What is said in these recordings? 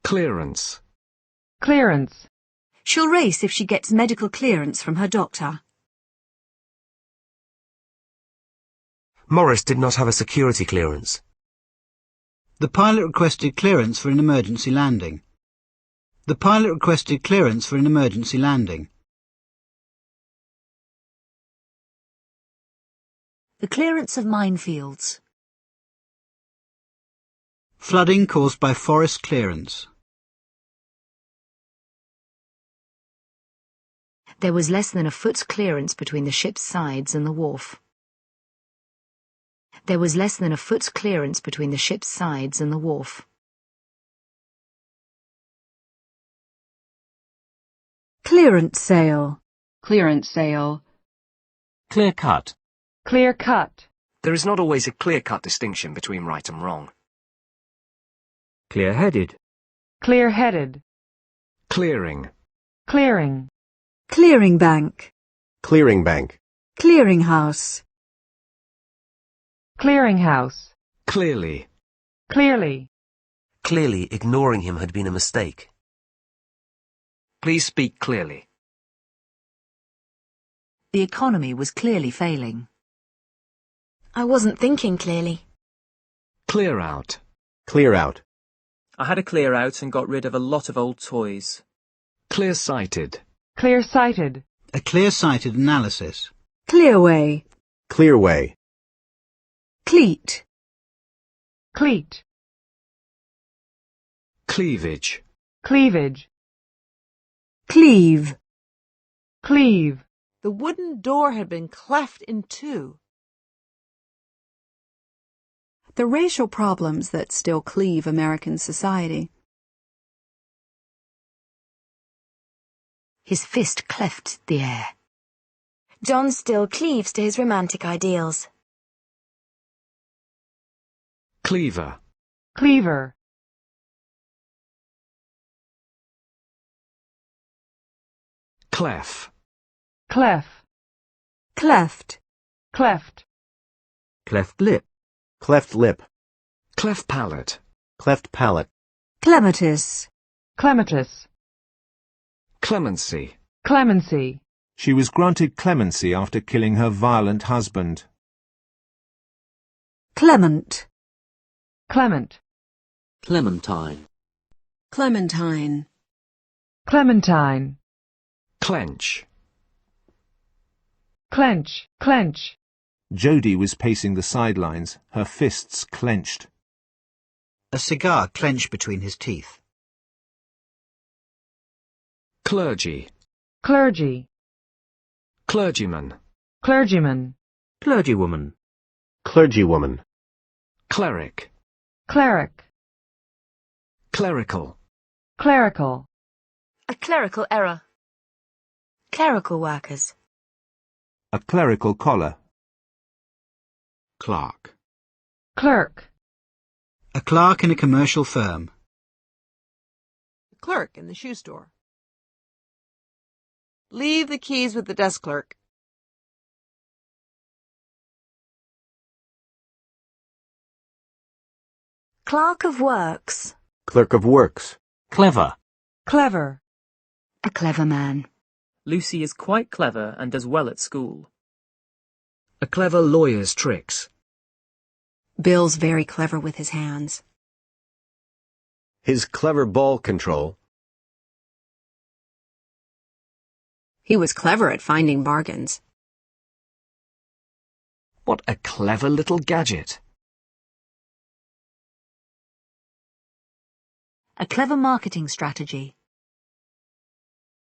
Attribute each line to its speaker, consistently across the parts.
Speaker 1: Clearance.
Speaker 2: Clearance.
Speaker 3: She'll race if she gets medical clearance from her doctor.
Speaker 4: Morris did not have a security clearance.
Speaker 5: The pilot requested clearance for an emergency landing. The pilot requested clearance for an emergency landing.
Speaker 3: The clearance of minefields.
Speaker 5: Flooding caused by forest clearance.
Speaker 3: There was less than a foot's clearance between the ship's sides and the wharf. There was less than a foot's clearance between the ship's sides and the wharf.
Speaker 6: Clearance sail.
Speaker 2: Clearance sail.
Speaker 7: Clear cut.
Speaker 2: Clear cut.
Speaker 1: There is not always a clear-cut distinction between right and wrong.
Speaker 7: Clear-headed.
Speaker 2: Clear-headed.
Speaker 1: Clearing.
Speaker 2: Clearing.
Speaker 6: Clearing bank.
Speaker 4: Clearing bank.
Speaker 6: Clearing house.
Speaker 2: Clearinghouse.
Speaker 1: Clearly.
Speaker 2: Clearly.
Speaker 4: Clearly, ignoring him had been a mistake.
Speaker 1: Please speak clearly.
Speaker 3: The economy was clearly failing.
Speaker 8: I wasn't thinking clearly.
Speaker 1: Clear out.
Speaker 4: Clear out.
Speaker 9: I had a clear out and got rid of a lot of old toys.
Speaker 1: Clear-sighted.
Speaker 2: Clear-sighted.
Speaker 5: A clear-sighted analysis.
Speaker 6: Clearway.
Speaker 4: Clear way.
Speaker 6: Cleat.
Speaker 2: Cleat.
Speaker 1: Cleavage.
Speaker 2: Cleavage.
Speaker 6: Cleave.
Speaker 2: Cleave.
Speaker 10: The wooden door had been cleft in two.
Speaker 6: The racial problems that still cleave American society.
Speaker 3: His fist cleft the air.
Speaker 8: John still cleaves to his romantic ideals.
Speaker 1: Cleaver.
Speaker 2: Cleaver.
Speaker 1: Clef.
Speaker 2: Clef.
Speaker 6: Cleft.
Speaker 2: Cleft.
Speaker 7: Cleft lip.
Speaker 4: Cleft lip.
Speaker 1: Cleft palate.
Speaker 4: Cleft palate.
Speaker 6: Clematis.
Speaker 2: Clematis.
Speaker 1: Clemency.
Speaker 2: Clemency.
Speaker 11: She was granted clemency after killing her violent husband.
Speaker 6: Clement.
Speaker 2: Clement.
Speaker 7: Clementine.
Speaker 6: Clementine.
Speaker 2: Clementine.
Speaker 1: Clench.
Speaker 2: Clench. Clench.
Speaker 11: Jody was pacing the sidelines, her fists clenched.
Speaker 5: A cigar clenched between his teeth.
Speaker 1: Clergy.
Speaker 2: Clergy.
Speaker 1: Clergyman.
Speaker 2: Clergyman.
Speaker 7: Clergywoman.
Speaker 4: Clergywoman.
Speaker 1: Cleric.
Speaker 2: Cleric.
Speaker 1: Clerical.
Speaker 2: Clerical.
Speaker 8: A clerical error. Clerical workers.
Speaker 11: A clerical collar.
Speaker 5: Clerk.
Speaker 2: Clerk.
Speaker 5: A clerk in a commercial firm.
Speaker 10: The clerk in the shoe store. Leave the keys with the desk clerk.
Speaker 8: Clerk of works.
Speaker 4: Clerk of works.
Speaker 7: Clever.
Speaker 2: Clever.
Speaker 3: A clever man.
Speaker 9: Lucy is quite clever and does well at school.
Speaker 1: A clever lawyer's tricks.
Speaker 3: Bill's very clever with his hands.
Speaker 4: His clever ball control.
Speaker 3: He was clever at finding bargains.
Speaker 1: What a clever little gadget.
Speaker 3: A clever marketing strategy.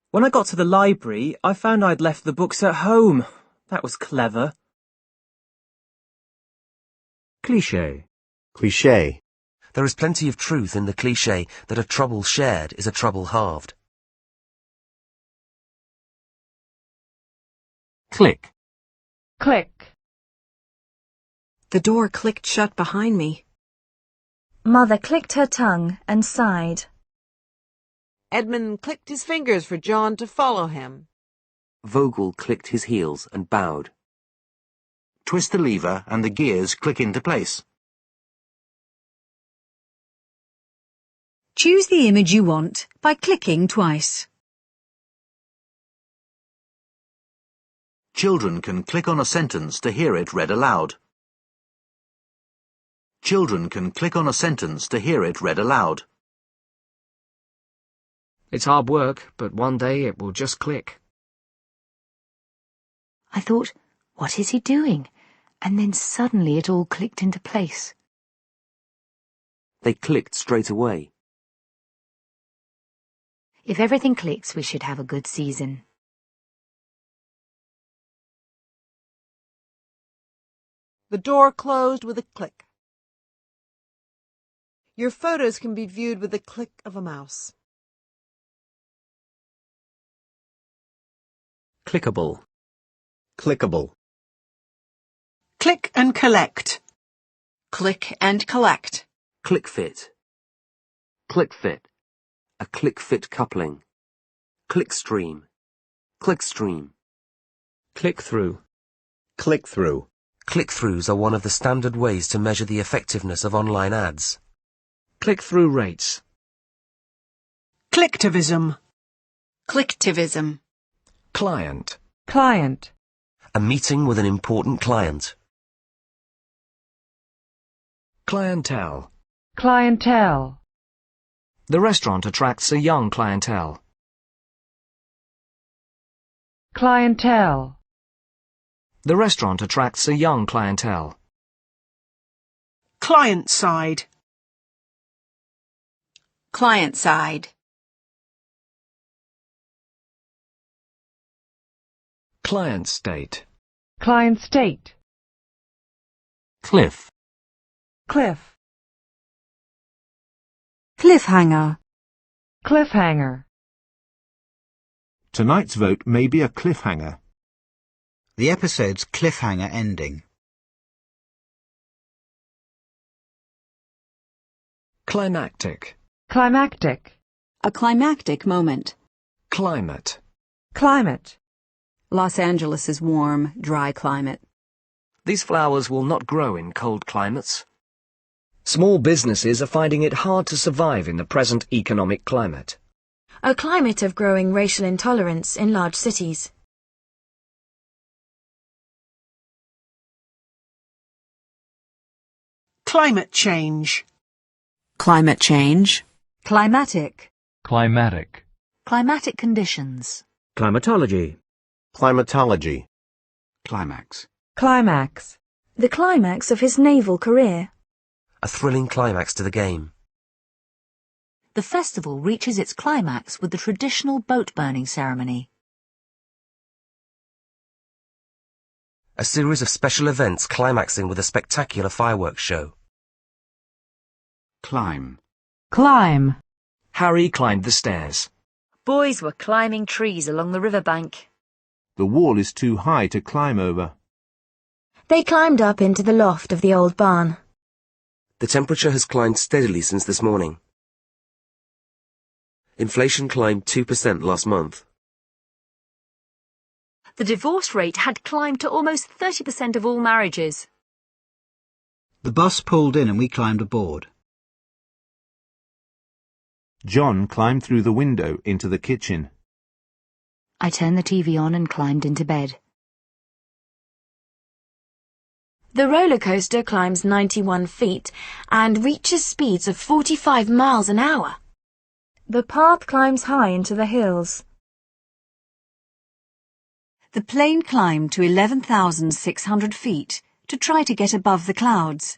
Speaker 9: When I got to the library, I found I'd left the books at home. That was clever.
Speaker 7: Cliché.
Speaker 4: Cliché. There is plenty of truth in the cliché that a trouble shared is a trouble halved.
Speaker 7: Click.
Speaker 2: Click.
Speaker 3: The door clicked shut behind me.
Speaker 8: Mother clicked her tongue and sighed.
Speaker 10: Edmund clicked his fingers for John to follow him.
Speaker 4: Vogel clicked his heels and bowed.
Speaker 5: Twist the lever and the gears click into place.
Speaker 3: Choose the image you want by clicking twice.
Speaker 12: Children can click on a sentence to hear it read aloud. Children can click on a sentence to hear it read aloud.
Speaker 1: It's hard work, but one day it will just click.
Speaker 3: I thought, what is he doing? And then suddenly it all clicked into place.
Speaker 4: They clicked straight away.
Speaker 3: If everything clicks, we should have a good season.
Speaker 10: The door closed with a click. Your photos can be viewed with the click of a mouse.
Speaker 7: Clickable.
Speaker 11: Clickable.
Speaker 13: Click and collect. Click and collect.
Speaker 4: Click fit. Click fit. A click fit coupling. Clickstream. Clickstream.
Speaker 7: Click-through.
Speaker 11: Click-through.
Speaker 4: Click-throughs are one of the standard ways to measure the effectiveness of online ads.
Speaker 1: Click-through rates.
Speaker 13: Clicktivism.
Speaker 6: Clicktivism.
Speaker 1: Client.
Speaker 2: Client.
Speaker 4: A meeting with an important client.
Speaker 1: Clientele.
Speaker 2: Clientele.
Speaker 1: The restaurant attracts a young clientele.
Speaker 2: Clientele.
Speaker 1: The restaurant attracts a young clientele.
Speaker 13: Client side.
Speaker 6: Client side.
Speaker 1: Client state.
Speaker 2: Client state.
Speaker 7: Cliff.
Speaker 2: Cliff.
Speaker 6: Cliffhanger.
Speaker 2: Cliffhanger.
Speaker 11: Tonight's vote may be a cliffhanger.
Speaker 5: The episode's cliffhanger ending.
Speaker 1: Climactic.
Speaker 2: Climactic.
Speaker 6: A climactic moment.
Speaker 1: Climate.
Speaker 2: Climate.
Speaker 6: Los Angeles is warm, dry climate.
Speaker 1: These flowers will not grow in cold climates. Small businesses are finding it hard to survive in the present economic climate.
Speaker 8: A climate of growing racial intolerance in large cities.
Speaker 13: Climate change.
Speaker 6: Climate change.
Speaker 3: Climatic.
Speaker 7: Climatic.
Speaker 3: Climatic conditions.
Speaker 7: Climatology.
Speaker 11: Climatology.
Speaker 5: Climax.
Speaker 2: Climax.
Speaker 8: The climax of his naval career.
Speaker 4: A thrilling climax to the game.
Speaker 3: The festival reaches its climax with the traditional boat-burning ceremony.
Speaker 4: A series of special events climaxing with a spectacular fireworks show.
Speaker 5: Climb.
Speaker 2: Climb.
Speaker 1: Harry climbed the stairs.
Speaker 8: Boys were climbing trees along the riverbank.
Speaker 11: The wall is too high to climb over.
Speaker 8: They climbed up into the loft of the old barn.
Speaker 4: The temperature has climbed steadily since this morning. Inflation climbed 2% last month.
Speaker 8: The divorce rate had climbed to almost 30% of all marriages.
Speaker 5: The bus pulled in and we climbed aboard.
Speaker 11: John climbed through the window into the kitchen.
Speaker 3: I turned the TV on and climbed into bed.
Speaker 8: The roller coaster climbs 91 feet and reaches speeds of 45 miles an hour. The path climbs high into the hills.
Speaker 3: The plane climbed to 11,600 feet to try to get above the clouds.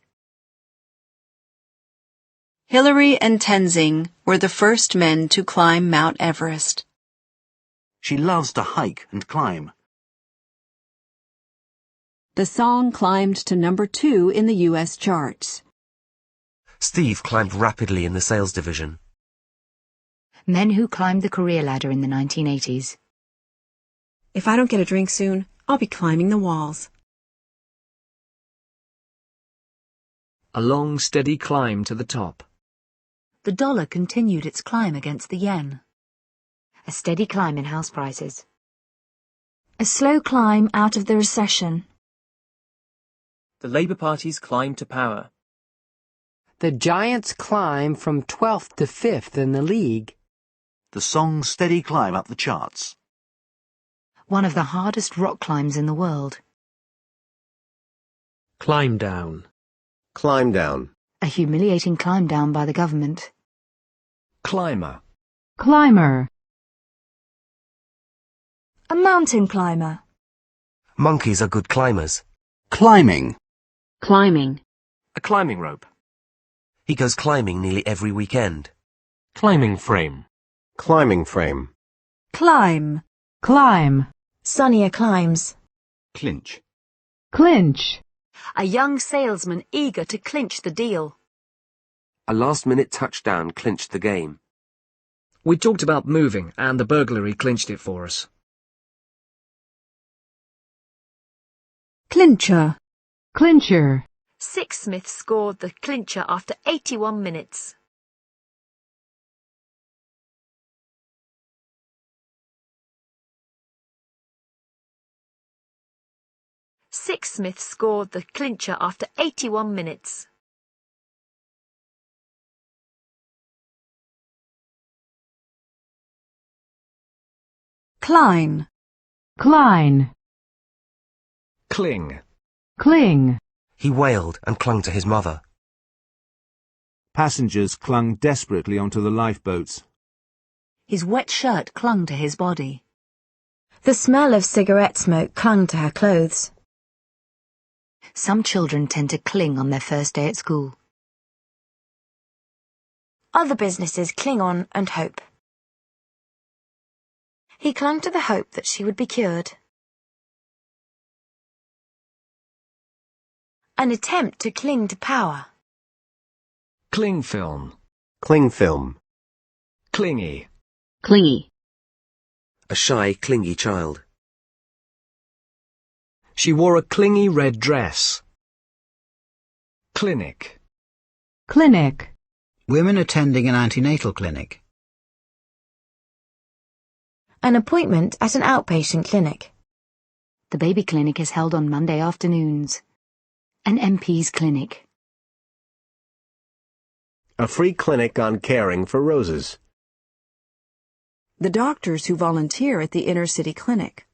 Speaker 6: Hillary and Tenzing were the first men to climb Mount Everest.
Speaker 12: She loves to hike and climb.
Speaker 6: The song climbed to number 2 in the U.S. charts.
Speaker 4: Steve climbed rapidly in the sales division.
Speaker 3: Men who climbed the career ladder in the 1980s.
Speaker 6: If I don't get a drink soon, I'll be climbing the walls.
Speaker 1: A long, steady climb to the top.
Speaker 3: The dollar continued its climb against the yen. A steady climb in house prices.
Speaker 8: A slow climb out of the recession.
Speaker 9: The Labour Party's climb to power.
Speaker 14: The Giants climb from 12th to 5th in the league.
Speaker 12: The song's steady climb up the charts.
Speaker 3: One of the hardest rock climbs in the world.
Speaker 7: Climb down.
Speaker 11: Climb down.
Speaker 3: A humiliating climb down by the government.
Speaker 1: Climber.
Speaker 2: Climber.
Speaker 8: A mountain climber.
Speaker 4: Monkeys are good climbers.
Speaker 12: Climbing.
Speaker 3: Climbing.
Speaker 1: A climbing rope.
Speaker 4: He goes climbing nearly every weekend.
Speaker 7: Climbing frame.
Speaker 11: Climbing frame.
Speaker 6: Climb.
Speaker 2: Climb.
Speaker 8: Sunnier climbs.
Speaker 11: Clinch.
Speaker 2: Clinch.
Speaker 3: A young salesman eager to clinch the deal.
Speaker 4: A last-minute touchdown clinched the game.
Speaker 1: We talked about moving, and the burglary clinched it for us.
Speaker 6: Clincher.
Speaker 2: Clincher.
Speaker 8: Sixsmith scored the clincher after 81 minutes. Sixsmith scored the clincher after 81 minutes.
Speaker 6: Cline.
Speaker 2: Cline.
Speaker 1: Cling.
Speaker 2: Cling.
Speaker 4: He wailed and clung to his mother.
Speaker 11: Passengers clung desperately onto the lifeboats.
Speaker 3: His wet shirt clung to his body.
Speaker 8: The smell of cigarette smoke clung to her clothes.
Speaker 3: Some children tend to cling on their first day at school.
Speaker 8: Other businesses cling on and hope. He clung to the hope that she would be cured. An attempt to cling to power.
Speaker 1: Cling film.
Speaker 11: Cling film.
Speaker 1: Clingy.
Speaker 3: Clingy.
Speaker 4: A shy, clingy child.
Speaker 1: She wore a clingy red dress. Clinic.
Speaker 2: Clinic.
Speaker 5: Women attending an antenatal clinic.
Speaker 8: An appointment at an outpatient clinic.
Speaker 3: The baby clinic is held on Monday afternoons. An MP's clinic.
Speaker 11: A free clinic on caring for roses.
Speaker 6: The doctors who volunteer at the inner city clinic.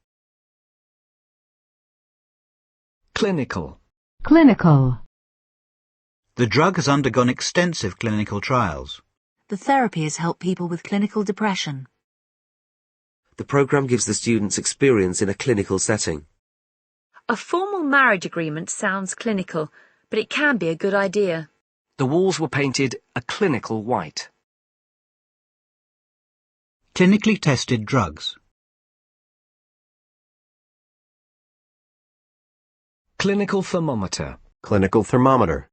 Speaker 1: Clinical.
Speaker 2: Clinical.
Speaker 5: The drug has undergone extensive clinical trials.
Speaker 3: The therapy has helped people with clinical depression.
Speaker 4: The program gives the students experience in a clinical setting.
Speaker 8: A formal marriage agreement sounds clinical, but it can be a good idea.
Speaker 1: The walls were painted a clinical white.
Speaker 5: Clinically tested drugs.
Speaker 1: Clinical thermometer.
Speaker 11: Clinical thermometer.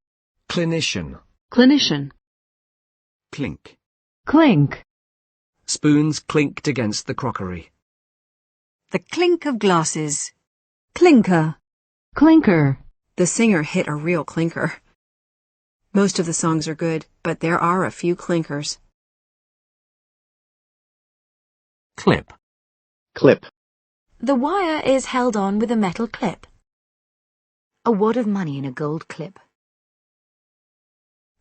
Speaker 1: Clinician.
Speaker 3: Clinician.
Speaker 11: Clink.
Speaker 2: Clink.
Speaker 1: Spoons clinked against the crockery.
Speaker 6: The clink of glasses. Clinker.
Speaker 2: Clinker.
Speaker 6: The singer hit a real clinker. Most of the songs are good, but there are a few clinkers.
Speaker 7: Clip.
Speaker 11: Clip.
Speaker 8: The wire is held on with a metal clip.
Speaker 3: A wad of money in a gold clip.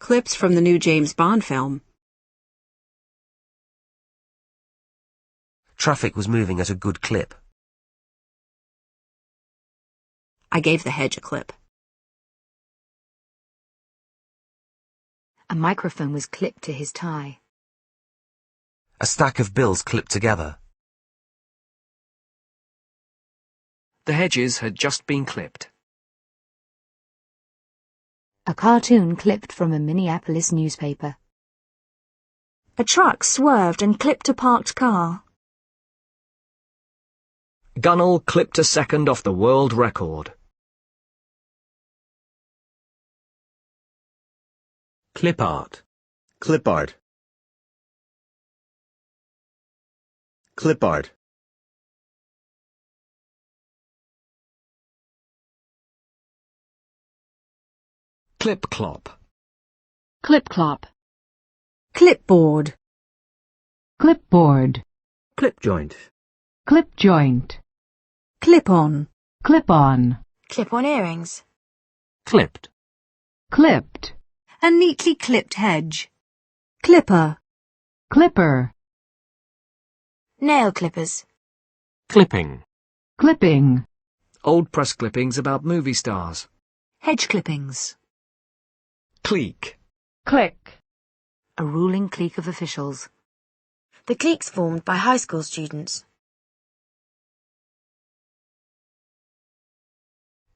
Speaker 6: Clips from the new James Bond film.
Speaker 4: Traffic was moving at a good clip.
Speaker 6: I gave the hedge a clip.
Speaker 3: A microphone was clipped to his tie.
Speaker 4: A stack of bills clipped together.
Speaker 1: The hedges had just been clipped.
Speaker 3: A cartoon clipped from a Minneapolis newspaper.
Speaker 8: A truck swerved and clipped a parked car.
Speaker 1: Gunnell clipped a second off the world record.
Speaker 7: Clip art.
Speaker 11: Clip art. Clip art.
Speaker 1: Clip clop.
Speaker 3: Clip clop.
Speaker 6: Clipboard.
Speaker 2: Clipboard.
Speaker 7: Clip joint.
Speaker 2: Clip joint.
Speaker 6: Clip-on.
Speaker 2: Clip-on.
Speaker 8: Clip-on earrings.
Speaker 7: Clipped.
Speaker 2: Clipped.
Speaker 6: A neatly clipped hedge. Clipper.
Speaker 2: Clipper.
Speaker 8: Nail clippers.
Speaker 7: Clipping.
Speaker 2: Clipping.
Speaker 1: Old press clippings about movie stars.
Speaker 3: Hedge clippings.
Speaker 1: Clique.
Speaker 2: Click.
Speaker 3: A ruling clique of officials.
Speaker 8: The cliques formed by high school students.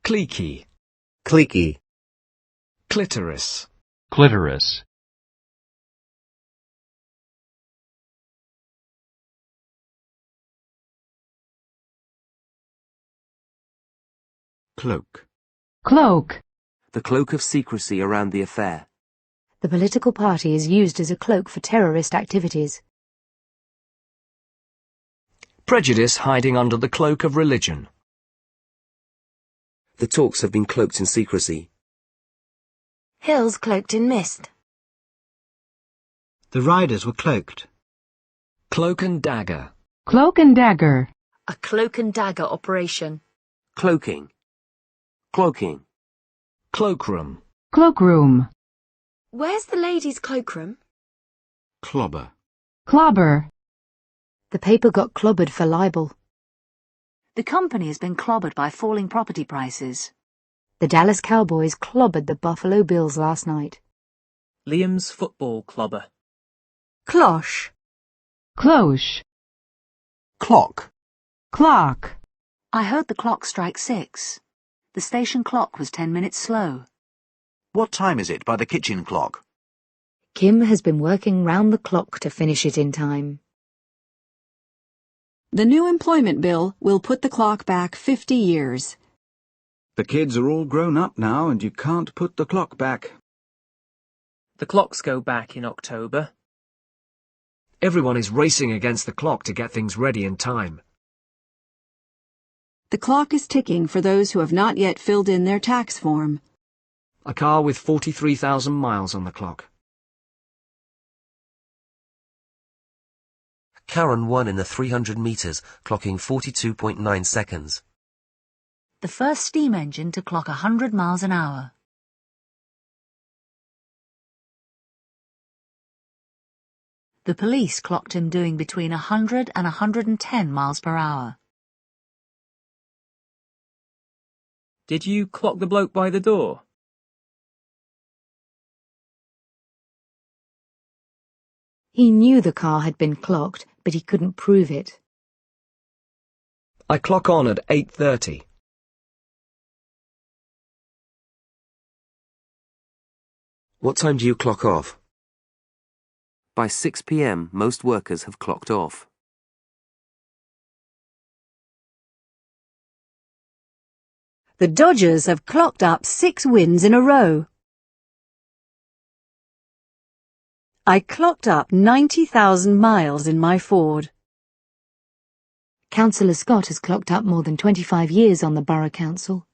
Speaker 1: Cliquey.
Speaker 12: Cliquey.
Speaker 1: Clitoris.
Speaker 7: Clitoris.
Speaker 12: Cloak.
Speaker 2: Cloak.
Speaker 4: The cloak of secrecy around the affair.
Speaker 3: The political party is used as a cloak for terrorist activities.
Speaker 1: Prejudice hiding under the cloak of religion.
Speaker 4: The talks have been cloaked in secrecy.
Speaker 8: Hills cloaked in mist.
Speaker 5: The riders were cloaked.
Speaker 1: Cloak and dagger.
Speaker 2: Cloak and dagger.
Speaker 8: A cloak and dagger operation.
Speaker 4: Cloaking. Cloaking.
Speaker 1: Cloakroom.
Speaker 2: Cloakroom.
Speaker 8: Where's the ladies' cloakroom?
Speaker 12: Clobber.
Speaker 2: Clobber.
Speaker 3: The paper got clobbered for libel. The company has been clobbered by falling property prices. The Dallas Cowboys clobbered the Buffalo Bills last night.
Speaker 9: Liam's football clobber.
Speaker 6: Cloche.
Speaker 2: Cloche.
Speaker 12: Clock.
Speaker 2: Clock.
Speaker 3: I heard the clock strike 6. The station clock was 10 minutes slow.
Speaker 12: What time is it by the kitchen clock?
Speaker 3: Kim has been working round the clock to finish it in time.
Speaker 6: The new employment bill will put the clock back 50 years.
Speaker 15: The kids are all grown up now and you can't put the clock back.
Speaker 9: The clocks go back in October.
Speaker 1: Everyone is racing against the clock to get things ready in time.
Speaker 6: The clock is ticking for those who have not yet filled in their tax form.
Speaker 1: A car with 43,000 miles on the clock.
Speaker 4: Karen won in the 300 metres, clocking 42.9 seconds.
Speaker 3: The first steam engine to clock 100 miles an hour. The police clocked him doing between 100 and 110 miles per hour.
Speaker 9: Did you clock the bloke by the door?
Speaker 3: He knew the car had been clocked, but he couldn't prove it.
Speaker 1: I clock on at 8:30.
Speaker 4: What time do you clock off? By 6 p.m, most workers have clocked off.
Speaker 6: The Dodgers have clocked up 6 wins in a row. I clocked up 90,000 miles in my Ford.
Speaker 3: Councillor Scott has clocked up more than 25 years on the Borough Council.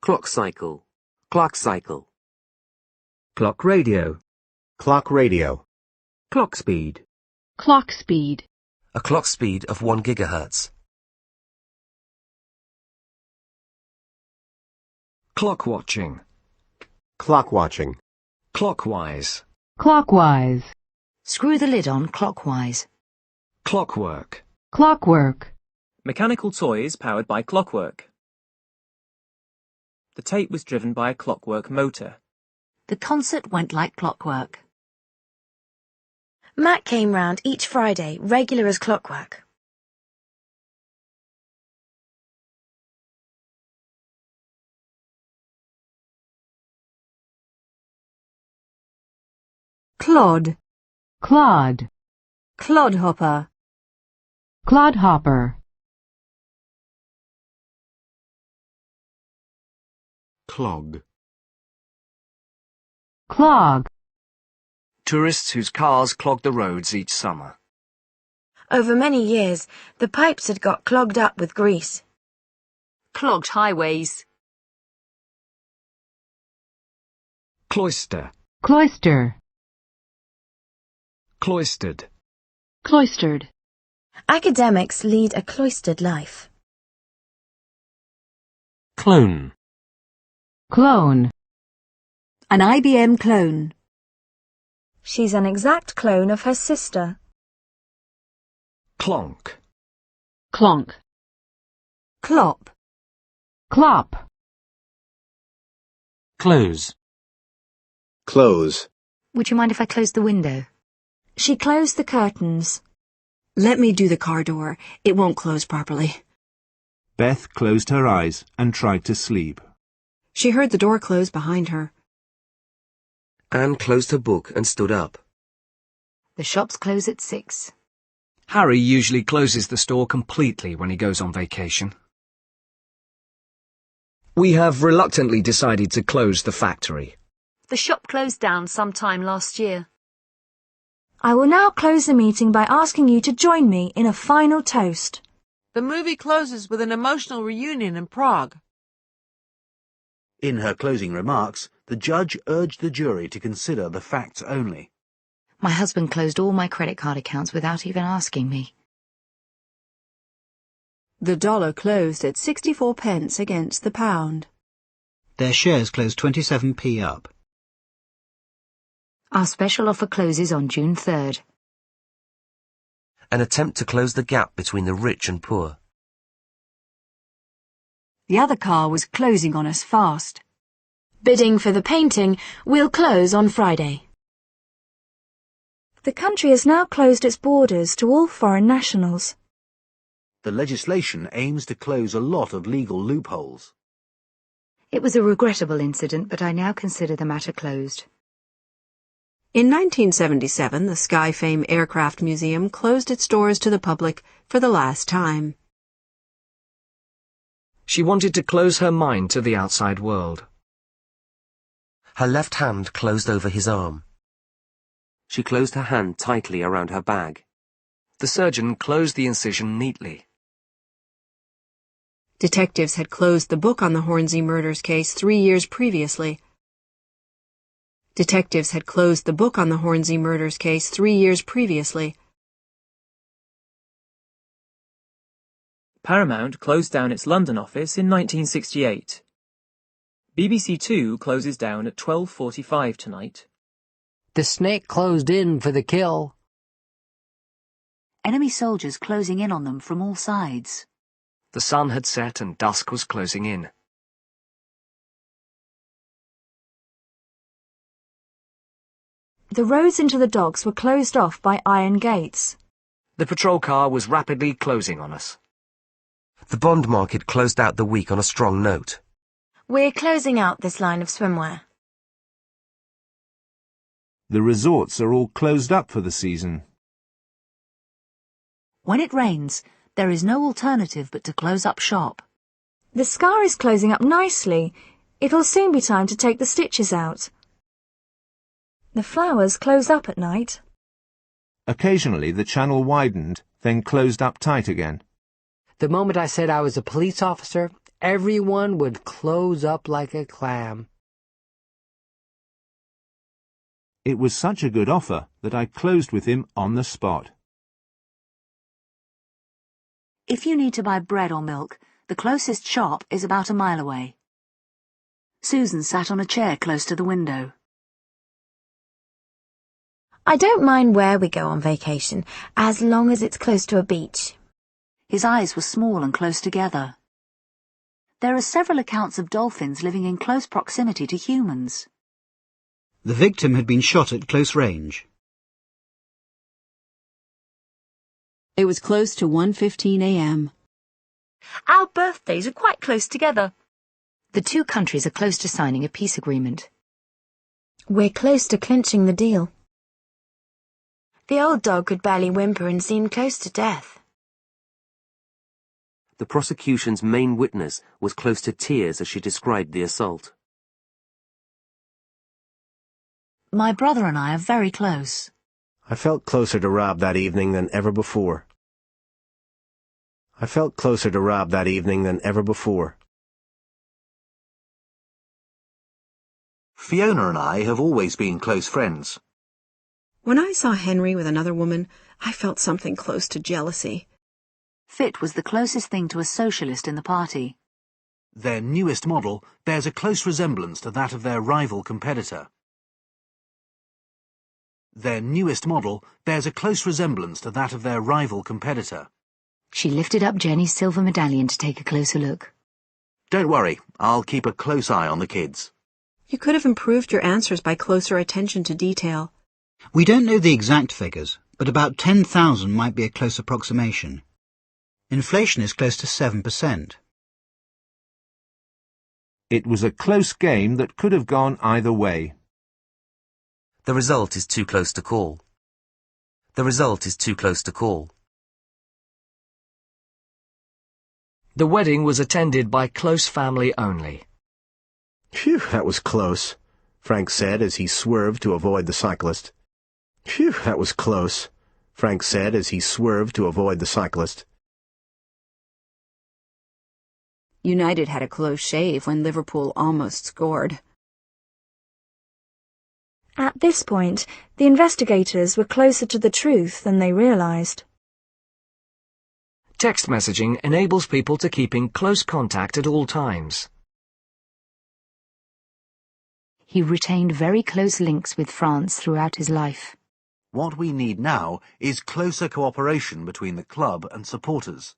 Speaker 4: Clock cycle. Clock cycle.
Speaker 7: Clock radio.
Speaker 12: Clock radio.
Speaker 7: Clock speed.
Speaker 2: Clock speed.
Speaker 4: A clock speed of 1 gigahertz.
Speaker 1: Clock watching.
Speaker 12: Clock watching.
Speaker 1: Clockwise.
Speaker 2: Clockwise.
Speaker 3: Screw the lid on clockwise.
Speaker 1: Clockwork.
Speaker 2: Clockwork.
Speaker 9: Mechanical toys powered by clockwork. The tape was driven by a clockwork motor.
Speaker 3: The concert went like clockwork.
Speaker 8: Matt came round each Friday, regular as clockwork.
Speaker 6: Clod.
Speaker 2: Clod.
Speaker 6: Clodhopper.
Speaker 2: Clodhopper.
Speaker 12: Clog.
Speaker 2: Clog.
Speaker 1: Tourists whose cars clog the roads each summer.
Speaker 8: Over many years, the pipes had got clogged up with grease.
Speaker 3: Clogged highways.
Speaker 1: Cloister.
Speaker 2: Cloister.
Speaker 1: Cloistered.
Speaker 2: Cloistered.
Speaker 8: Academics lead a cloistered life.
Speaker 7: Clone.
Speaker 2: Clone.
Speaker 3: An IBM clone.
Speaker 8: She's an exact clone of her sister.
Speaker 1: Clonk.
Speaker 2: Clonk.
Speaker 3: Clop.
Speaker 2: Clop.
Speaker 7: Close.
Speaker 11: Close.
Speaker 3: Would you mind if I closed the window?
Speaker 8: She closed the curtains.
Speaker 6: Let me do the car door. It won't close properly.
Speaker 11: Beth closed her eyes and tried to sleep.
Speaker 6: She heard the door close behind her.
Speaker 4: Anne closed her book and stood up.
Speaker 3: The shops close at 6.
Speaker 1: Harry usually closes the store completely when he goes on vacation. We have reluctantly decided to close the factory.
Speaker 3: The shop closed down sometime last year.
Speaker 8: I will now close the meeting by asking you to join me in a final toast.
Speaker 10: The movie closes with an emotional reunion in Prague.
Speaker 12: In her closing remarks, the judge urged the jury to consider the facts only.
Speaker 3: My husband closed all my credit card accounts without even asking me.
Speaker 6: The dollar closed at 64 pence against the pound.
Speaker 5: Their shares closed 27p up.
Speaker 3: Our special offer closes on June 3rd.
Speaker 4: An attempt to close the gap between the rich and poor.
Speaker 3: The other car was closing on us fast.
Speaker 8: Bidding for the painting will close on Friday. The country has now closed its borders to all foreign nationals.
Speaker 12: The legislation aims to close a lot of legal loopholes.
Speaker 3: It was a regrettable incident, but I now consider the matter closed.
Speaker 6: In 1977, the Skyfame Aircraft Museum closed its doors to the public for the last time.
Speaker 1: She wanted to close her mind to the outside world.
Speaker 4: Her left hand closed over his arm. She closed her hand tightly around her bag.
Speaker 1: The surgeon closed the incision neatly.
Speaker 6: Detectives had closed the book on the Hornsey murders case 3 years previously. Detectives had closed the book on the Hornsey murders case 3 years previously.
Speaker 9: Paramount closed down its London office in 1968. BBC Two closes down at 12:45 tonight.
Speaker 14: The snake closed in for the kill.
Speaker 3: Enemy soldiers closing in on them from all sides.
Speaker 1: The sun had set and dusk was closing in.
Speaker 8: The roads into the docks were closed off by iron gates.
Speaker 1: The patrol car was rapidly closing on us.
Speaker 4: The bond market closed out the week on a strong note.
Speaker 8: We're closing out this line of swimwear.
Speaker 11: The resorts are all closed up for the season.
Speaker 3: When it rains, there is no alternative but to close up shop.
Speaker 8: The scar is closing up nicely. It'll soon be time to take the stitches out. The flowers close up at night.
Speaker 11: Occasionally the channel widened, then closed up tight again.
Speaker 14: The moment I said I was a police officer, everyone would close up like a clam.
Speaker 11: It was such a good offer that I closed with him on the spot.
Speaker 3: If you need to buy bread or milk, the closest shop is about a mile away. Susan sat on a chair close to the window.
Speaker 8: I don't mind where we go on vacation, as long as it's close to a beach.
Speaker 3: His eyes were small and close together. There are several accounts of dolphins living in close proximity to humans.
Speaker 5: The victim had been shot at close range.
Speaker 6: It was close to 1:15 a.m.
Speaker 3: Our birthdays are quite close together. The two countries are close to signing a peace agreement.
Speaker 8: We're close to clinching the deal. The old dog could barely whimper and seemed close to death.
Speaker 4: The prosecution's main witness was close to tears as she described the assault.
Speaker 3: My brother and I are very close.
Speaker 16: I felt closer to Rob that evening than ever before. I felt closer to Rob that evening than ever before.
Speaker 12: Fiona and I have always been close friends.
Speaker 6: When I saw Henry with another woman, I felt something close to jealousy.
Speaker 3: Fit was the closest thing to a socialist in the party.
Speaker 12: Their newest model bears a close resemblance to that of their rival competitor. Their newest model bears a close resemblance to that of their rival competitor.
Speaker 3: She lifted up Jenny's silver medallion to take a closer look.
Speaker 12: Don't worry, I'll keep a close eye on the kids.
Speaker 6: You could have improved your answers by closer attention to detail.
Speaker 5: We don't know the exact figures, but about 10,000 might be a close approximation. Inflation is close to 7%.
Speaker 11: It was a close game that could have gone either way.
Speaker 4: The result is too close to call. The result is too close to call.
Speaker 1: The wedding was attended by close family only.
Speaker 16: Phew, that was close, Frank said as he swerved to avoid the cyclist. Phew, that was close, Frank said as he swerved to avoid the cyclist.
Speaker 6: United had a close shave when Liverpool almost scored.
Speaker 8: At this point, the investigators were closer to the truth than they realized.
Speaker 1: Text messaging enables people to keep in close contact at all times.
Speaker 3: He retained very close links with France throughout his life.
Speaker 12: What we need now is closer cooperation between the club and supporters.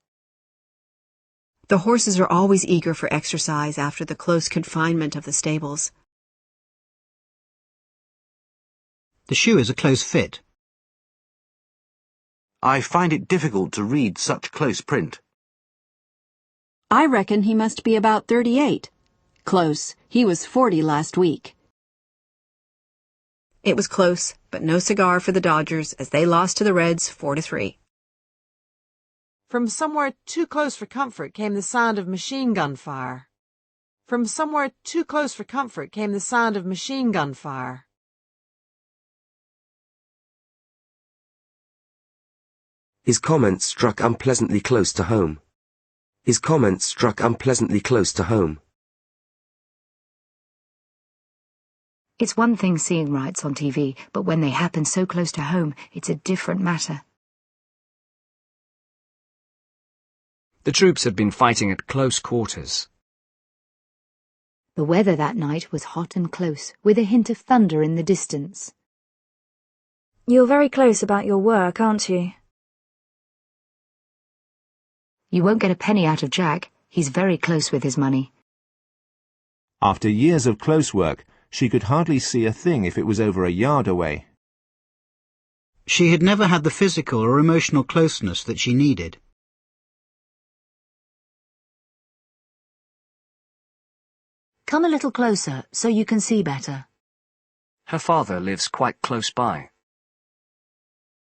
Speaker 6: The horses are always eager for exercise after the close confinement of the stables.
Speaker 5: The shoe is a close fit.
Speaker 12: I find it difficult to read such close print.
Speaker 17: I reckon he must be about 38. Close. He was 40 last week.
Speaker 6: It was close, but no cigar for the Dodgers as they lost to the Reds 4-3.
Speaker 10: From somewhere too close for comfort came the sound of machine gun fire. From somewhere too close for comfort came the sound of machine gun fire.
Speaker 4: His comment struck unpleasantly close to home. His comment struck unpleasantly close to home.
Speaker 3: It's one thing seeing riots on TV, but when they happen so close to home, it's a different matter.
Speaker 1: The troops had been fighting at close quarters.
Speaker 3: The weather that night was hot and close, with a hint of thunder in the distance.
Speaker 8: You're very close about your work, aren't you?
Speaker 3: You won't get a penny out of Jack. He's very close with his money.
Speaker 11: After years of close work, she could hardly see a thing if it was over a yard away.
Speaker 5: She had never had the physical or emotional closeness that she needed.
Speaker 3: Come a little closer, so you can see better.
Speaker 1: Her father lives quite close by.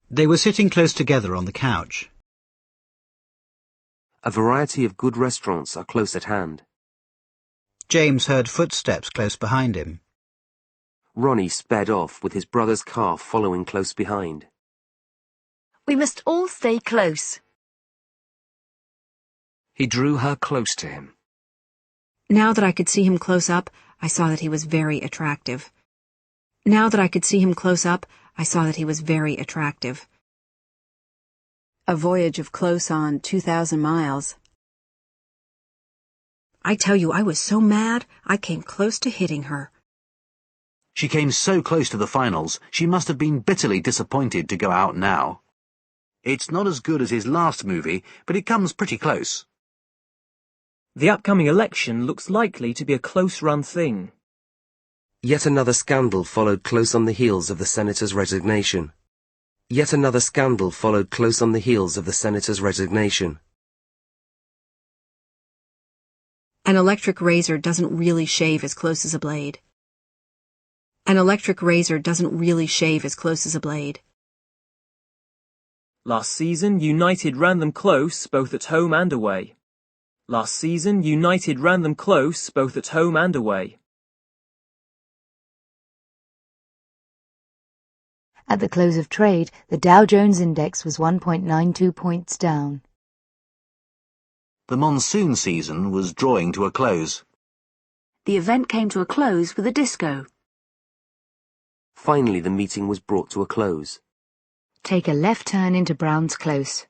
Speaker 5: They were sitting close together on the couch.
Speaker 4: A variety of good restaurants are close at hand.
Speaker 5: James heard footsteps close behind him.
Speaker 4: Ronnie sped off with his brother's car following close behind.
Speaker 8: We must all stay close.
Speaker 1: He drew her close to him.
Speaker 6: Now that I could see him close up, I saw that he was very attractive. Now that I could see him close up, I saw that he was very attractive. A voyage of close on 2,000 miles. I tell you, I was so mad, I came close to hitting her.
Speaker 12: She came so close to the finals, she must have been bitterly disappointed to go out now. It's not as good as his last movie, but it comes pretty close.
Speaker 9: The upcoming election looks likely to be a close-run thing.
Speaker 4: Yet another scandal followed close on the heels of the senator's resignation. Yet another scandal followed close on the heels of the senator's resignation.
Speaker 6: An electric razor doesn't really shave as close as a blade. An electric razor doesn't really shave as close as a blade.
Speaker 9: Last season, United ran them close both at home and away. Last season, United ran them close both at home and away.
Speaker 3: At the close of trade, the Dow Jones Index was 1.92 points down.
Speaker 12: The monsoon season was drawing to a close.
Speaker 3: The event came to a close with a disco.
Speaker 4: Finally, the meeting was brought to a close.
Speaker 3: Take a left turn into Brown's Close.